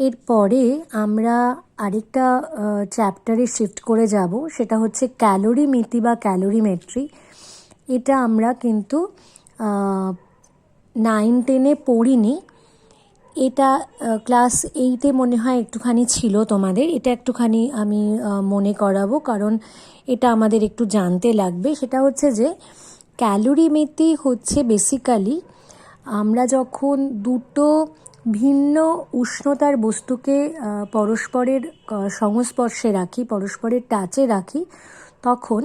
এরপরে আমরা আরেকটা চ্যাপ্টারে শিফট করে যাব, সেটা হচ্ছে ক্যালোরিমিতি বা ক্যালোরিমেট্রি। এটা আমরা কিন্তু 9-10-এ পড়িনি, এটা ক্লাস 8-এ মনে হয় একটুখানি ছিল তোমাদের। এটা একটুখানি আমি মনে করাবো, কারণ এটা আমাদের একটু জানতে লাগবে। সেটা হচ্ছে যে ক্যালোরিমিতি হচ্ছে বেসিক্যালি আমরা যখন দুটো ভিন্ন উষ্ণতার বস্তুকে পরস্পরের সংস্পর্শে রাখি, পরস্পরের টাচে রাখি, তখন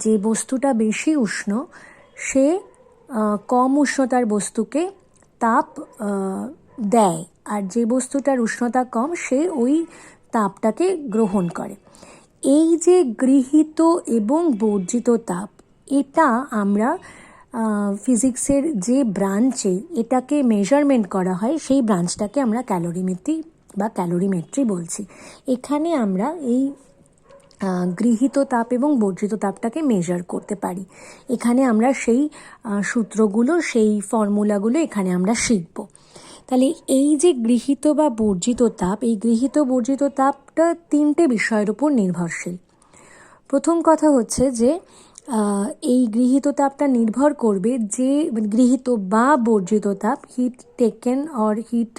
যে বস্তুটা বেশি উষ্ণ সে কম উষ্ণতার বস্তুকে তাপ দেয়, আর যে বস্তুটার উষ্ণতা কম সে ওই তাপটাকে গ্রহণ করে। এই যে গৃহীত এবং বর্জিত তাপ, এটা আমরা ফিজিক্সের যে ব্রাঞ্চে এটাকে মেজারমেন্ট করা হয় সেই ব্রাঞ্চটাকে আমরা ক্যালোরিমিতি বা ক্যালোরিমেট্রি বলছি। এখানে আমরা এই গৃহীত তাপ এবং বর্জিত তাপটাকে মেজার করতে পারি। এখানে আমরা সেই সূত্রগুলো, সেই ফর্মুলাগুলো এখানে আমরা শিখব। তাহলে এই যে গৃহীত বা বর্জিত তাপ, এই গৃহীত বর্জিত তাপটা 3টে বিষয়ের উপর নির্ভরশীল। প্রথম কথা হচ্ছে যে এই গৃহীত তাপটা নির্ভর করবে যে গৃহীত বা বর্জিত তাপ, heat taken or heat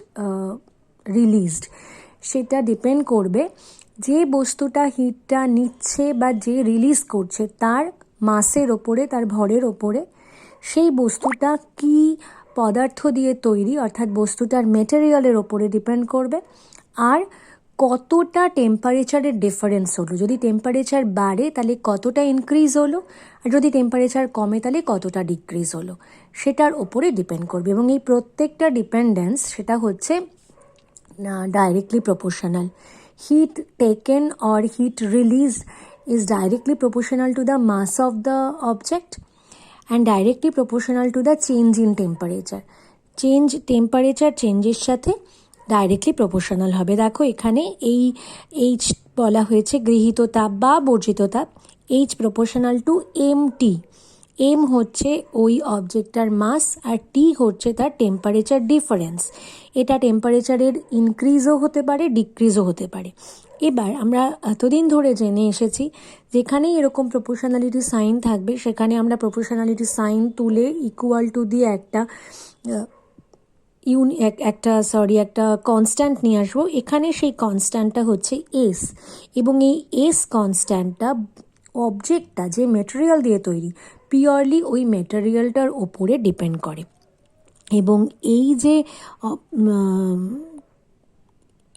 released, সেটা ডিপেন্ড করবে যে বস্তুটা হিটটা নিচ্ছে বা যে রিলিজ করছে তার মাসের ওপরে, তার ভরের ওপরে। সেই বস্তুটা কি পদার্থ দিয়ে তৈরি, অর্থাৎ বস্তুটার মেটেরিয়ালের ওপরে ডিপেন্ড করবে। আর কতটা টেম্পারেচারের ডিফারেন্স হলো, যদি টেম্পারেচার বাড়ে তাহলে কতটা ইনক্রিজ হলো, আর যদি টেম্পারেচার কমে তাহলে কতটা ডিক্রিজ হলো, সেটার ওপরে ডিপেন্ড করবে। এবং এই প্রত্যেকটা ডিপেন্ডেন্স সেটা হচ্ছে directly proportional. Heat taken or heat released is directly proportional to the mass of the object and directly proportional to the change in temperature. Temperature চেঞ্জের সাথে ডাইরেক্টলি প্রপোর্শনাল হবে। দেখো এখানে এই এইচ বলা হয়েছে গৃহীত তাপ বা বর্জিত তাপ, H proportional to MT. M হচ্ছে ওই অবজেক্টটার মাস আর টি হচ্ছে তার টেম্পারেচার ডিফারেন্স। এটা টেম্পারেচারের ইনক্রিজও হতে পারে, ডিক্রিজও হতে পারে। এবার আমরা এতদিন ধরে জেনে এসেছি যেখানেই এরকম প্রপোর্শনালিটি সাইন থাকবে সেখানে আমরা প্রপোর্শনালিটি সাইন তুলে ইকুয়াল টু দিয়ে একটা কনস্ট্যান্ট নিয়ে আসবো। এখানে সেই কনস্ট্যান্টটা হচ্ছে এস, এবং এই এস কনস্ট্যান্টটা অবজেক্টটা যে মেটেরিয়াল দিয়ে তৈরি পিওরলি ওই মেটেরিয়ালটার ওপরে ডিপেন্ড করে। এবং এই যে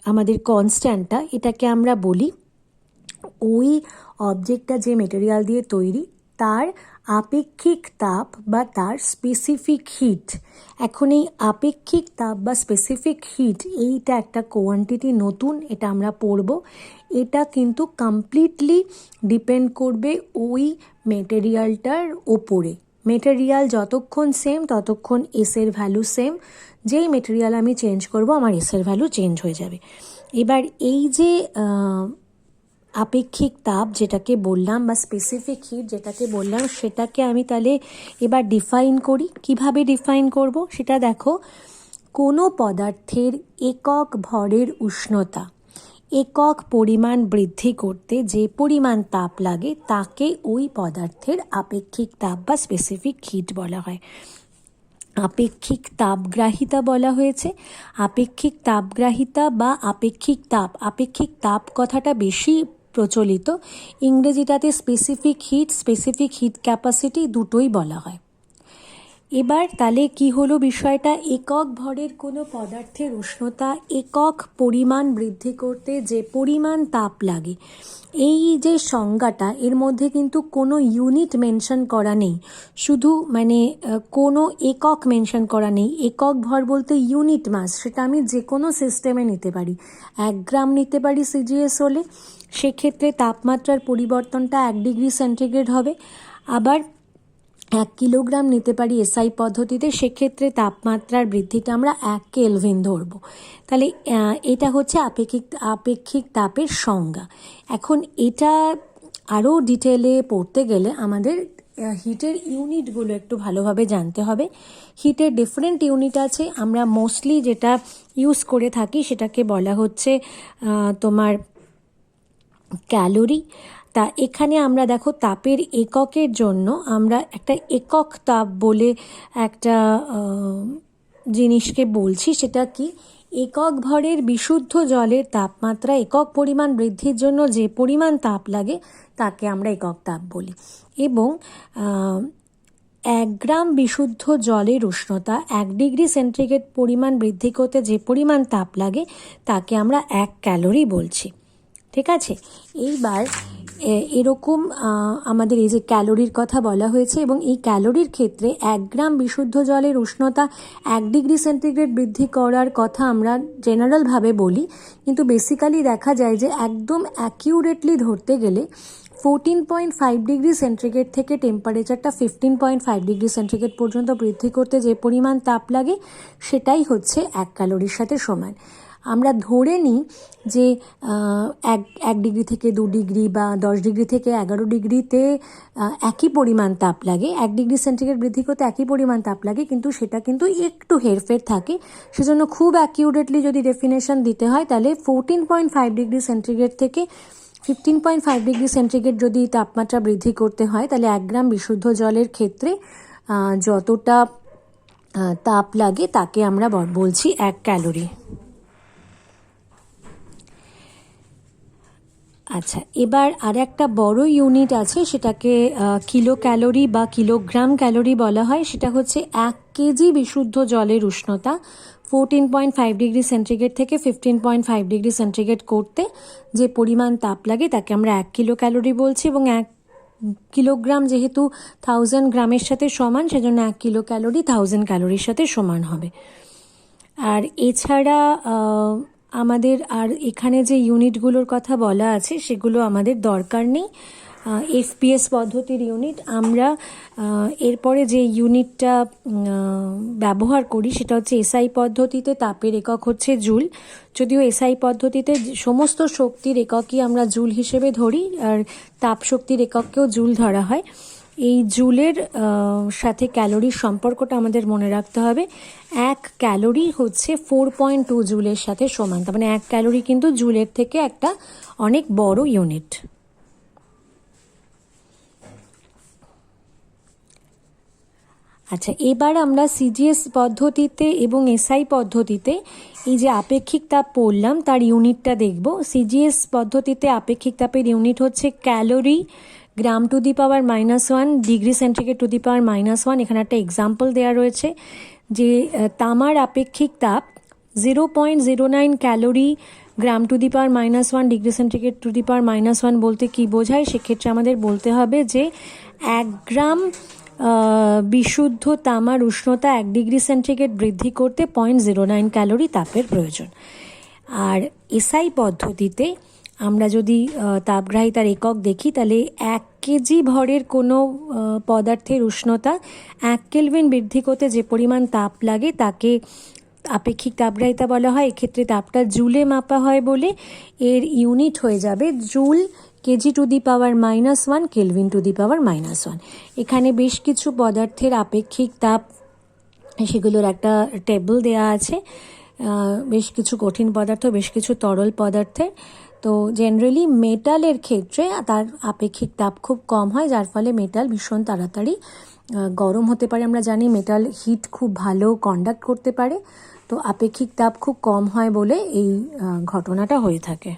আমাদের কনস্ট্যান্টটা, এটাকে আমরা বলি ওই অবজেক্টটা যে মেটেরিয়াল দিয়ে তৈরি তার আপেক্ষিক তাপ বা তার স্পেসিফিক হিট। এখন এই আপেক্ষিক তাপ বা স্পেসিফিক হিট এইটা একটা কোয়ান্টিটি নতুন, এটা আমরা পড়ব। এটা কিন্তু কমপ্লিটলি ডিপেন্ড করবে ওই মেটেরিয়ালটার ওপরে। মেটেরিয়াল যতক্ষণ সেম ততক্ষণ এসের ভ্যালু সেম, যেই মেটেরিয়াল আমি চেঞ্জ করব আমার এসের ভ্যালু চেঞ্জ হয়ে যাবে। এবার এই যে আপেক্ষিক তাপ যেটাকে বললাম বা স্পেসিফিক হিট যেটাকে বললাম, সেটাকে আমি তাহলে এবার ডিফাইন করি। কিভাবে ডিফাইন করব সেটা দেখো। কোনো পদার্থের একক ভরের উষ্ণতা একক পরিমাণ বৃদ্ধি করতে যে পরিমাণ তাপ লাগে তাকে ওই পদার্থের আপেক্ষিক তাপ বা স্পেসিফিক হিট বলা হয়। আপেক্ষিক তাপগ্রাহিতা বলা হয়েছে। আপেক্ষিক তাপগ্রাহিতা বা আপেক্ষিক তাপ কথাটা বেশি প্রচলিত। ইংরেজিটাতে স্পেসিফিক হিট ক্যাপাসিটি দুটোই বলা হয়। এবার তাহলে কি হলো বিষয়টা, একক ভরের কোনো পদার্থের উষ্ণতা একক পরিমাণ বৃদ্ধি করতে যে পরিমাণ তাপ লাগে, এই যে সংজ্ঞাটা এর মধ্যে কিন্তু কোনো ইউনিট মেনশন করা নেই, শুধু কোনো একক মেনশন করা নেই। একক ভর বলতে ইউনিট মাস, সেটা আমি যে কোনো সিস্টেমে নিতে পারি। 1 গ্রাম নিতে পারি সিজিএস হলে, সেক্ষেত্রে তাপমাত্রার পরিবর্তনটা 1 ডিগ্রি সেন্টিগ্রেড হবে। আবার 1 কিলোগ্রাম নিতে পারি এসআই পদ্ধতিতে, সেক্ষেত্রে তাপমাত্রার বৃদ্ধিটা আমরা 1 কেলভিন ধরব। তাহলে এটা হচ্ছে আপেক্ষিক তাপের সংজ্ঞা। এখন এটা আরও ডিটেলে পড়তে গেলে আমাদের হিটের ইউনিটগুলো একটু ভালোভাবে জানতে হবে। হিটের ডিফারেন্ট ইউনিট আছে, আমরা মোস্টলি যেটা ইউজ করে থাকি সেটাকে বলা হচ্ছে তোমার ক্যালোরি। তা এখানে আমরা দেখো তাপের এককের জন্য আমরা একটা একক তাপ বলে একটা জিনিসকে বলছি। সেটা কি, একক ভরের বিশুদ্ধ জলের তাপমাত্রা একক পরিমাণ বৃদ্ধির জন্য যে পরিমাণ তাপ লাগে তাকে আমরা একক তাপ বলি। এবং 1 গ্রাম বিশুদ্ধ জলের উষ্ণতা 1 ডিগ্রি সেন্টিগ্রেড পরিমাণ বৃদ্ধি করতে যে পরিমাণ তাপ লাগে তাকে আমরা 1 ক্যালোরি বলছি। ঠিক আছে, এইবার এরকম আমাদের এই যে ক্যালোরির কথা বলা হয়েছে, এবং এই ক্যালোরির ক্ষেত্রে 1 গ্রাম বিশুদ্ধ জলের উষ্ণতা 1 ডিগ্রি সেন্টিগ্রেড বৃদ্ধি করার কথা আমরা জেনারেলভাবে বলি, কিন্তু বেসিক্যালি দেখা যায় যে একদম অ্যাকিউরেটলি ধরতে গেলে 14.5 ডিগ্রি সেন্টিগ্রেড থেকে টেম্পারেচারটা 15.5 ডিগ্রি সেন্টিগ্রেড পর্যন্ত বৃদ্ধি করতে যে পরিমাণ তাপ লাগে সেটাই হচ্ছে 1 ক্যালোরির সাথে সমান। আমরা ধরে নিই যে 1 ডিগ্রি থেকে 2 ডিগ্রি বা 10 ডিগ্রি থেকে 11 ডিগ্রিতে একই পরিমাণ তাপ লাগে, 1 ডিগ্রি সেন্টিগ্রেড বৃদ্ধি করতে একই পরিমাণ তাপ লাগে, কিন্তু সেটা কিন্তু একটু হেরফের থাকে। সেজন্য খুব অ্যাকিউরেটলি যদি ডেফিনেশন দিতে হয় তাহলে 14.5 ডিগ্রি সেন্টিগ্রেড থেকে 15.5 ডিগ্রি সেন্টিগ্রেড যদি তাপমাত্রা বৃদ্ধি করতে হয় তাহলে 1 গ্রাম বিশুদ্ধ জলের ক্ষেত্রে যতটা তাপ লাগে তাকে আমরা বলছি 1 ক্যালোরি। আচ্ছা, এবার আর একটা বড় ইউনিট আছে, সেটাকে কিলো ক্যালোরি বা কিলোগ্রাম ক্যালোরি বলা হয়। সেটা হচ্ছে 1 কেজি বিশুদ্ধ জলের উষ্ণতা 14.5 ডিগ্রি সেন্টিগ্রেড থেকে 15.5 ডিগ্রি সেন্টিগ্রেড করতে যে পরিমাণ তাপ লাগে তাকে আমরা 1 কিলো ক্যালোরি বলছি। এবং 1 কিলোগ্রাম যেহেতু 1000 গ্রামের সাথে সমান, সেজন্য 1 কিলো ক্যালোরি 1000 ক্যালোরির সাথে সমান হবে। আর এছাড়া আমাদের আর এখানে যে ইউনিটগুলোর কথা বলা আছে সেগুলো আমাদের দরকার নেই। এফপিএস পদ্ধতির ইউনিট, আমরা এরপরে যে ইউনিটটা ব্যবহার করি সেটা হচ্ছে এসআই পদ্ধতিতে তাপের একক হচ্ছে জুল। যদিও এসআই পদ্ধতিতে সমস্ত শক্তির এককই আমরা জুল হিসেবে ধরি, আর তাপ শক্তির একককেও জুল ধরা হয়। এই জুলের সাথে ক্যালোরির সম্পর্কটা আমাদের মনে রাখতে হবে। 1 ক্যালোরি হচ্ছে 4.2 জুলের সাথে সমান, তার মানে 1 ক্যালোরি কিন্তু জুলের থেকে একটা অনেক বড় ইউনিট। আচ্ছা, এবার আমরা সিজিএস পদ্ধতিতে এবং এসআই পদ্ধতিতে এই যে আপেক্ষিক তাপ পড়লাম তার ইউনিটটা দেখব। সিজিএস পদ্ধতিতে আপেক্ষিক তাপের ইউনিট হচ্ছে calorie gram to the power -1 degree centigrade to the power -1। এখানে একটা এক্সাম্পল দেওয়া রয়েছে যে তামার আপেক্ষিক তাপ 0.09 calorie gram to the power -1 degree centigrade to the power -1 বলতে কি বোঝায়? সেক্ষেত্রে আমাদের বলতে হবে যে 1 গ্রাম বিশুদ্ধ তামার উষ্ণতা 1 ডিগ্রি সেন্টিগ্রেড বৃদ্ধি করতে 0.09 ক্যালোরি তাপের প্রয়োজন। আর এসআই পদ্ধতিতে আমরা যদি তাপগ্রাহিতার একক দেখি তাহলে 1 কেজি ভরের কোনো পদার্থের উষ্ণতা 1 কেলভিন বৃদ্ধি করতে যে পরিমাণ তাপ লাগে তাকে আপেক্ষিক তাপগ্রাহিতা বলা হয়। এক্ষেত্রে তাপটা জুলে মাপা হয় বলে এর ইউনিট হয়ে যাবে joule kg to the power -1 kelvin to the power -1। এখানে বেশ কিছু পদার্থের আপেক্ষিক তাপ, সেগুলোর একটা টেবিল দেয়া আছে, বেশ কিছু কঠিন পদার্থ, বেশ কিছু তরল পদার্থের। তো জেনারেলি মেটালের ক্ষেত্রে তার আপেক্ষিক তাপ খুব কম হয়, যার ফলে মেটাল ভীষণ তাড়াতাড়ি গরম হতে পারে। আমরা জানি মেটাল হিট খুব ভালো কন্ডাক্ট করতে পারে, তো আপেক্ষিক তাপ খুব কম হয় বলে এই ঘটনাটা হয়ে থাকে।